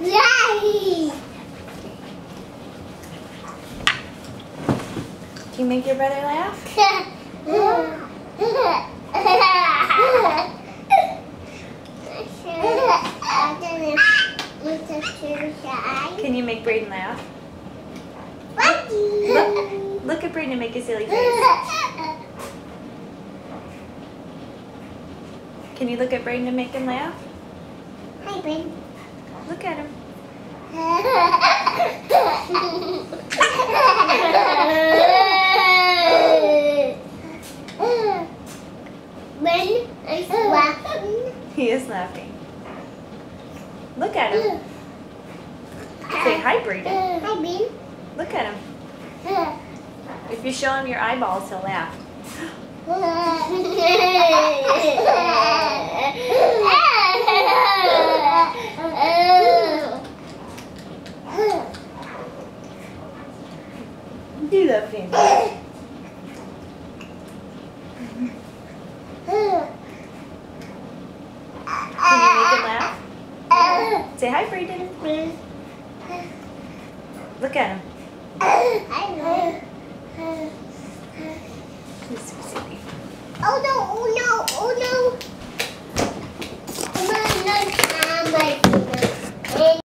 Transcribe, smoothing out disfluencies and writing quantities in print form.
Yay! Can you make your brother laugh? Can you make Brayden laugh? Look at Brayden and make a silly face. Can you look at Brayden and make him laugh? Hi, Brayden. Look at him. Brayden is laughing. He is laughing. Look at him. Say hi, Brayden. Hi, Brayden. Look at him. If you show him your eyeballs, he'll laugh. You love him. Can you make him laugh? Say hi, Brayden. Look at him. He's so silly. Oh no, oh no, oh no.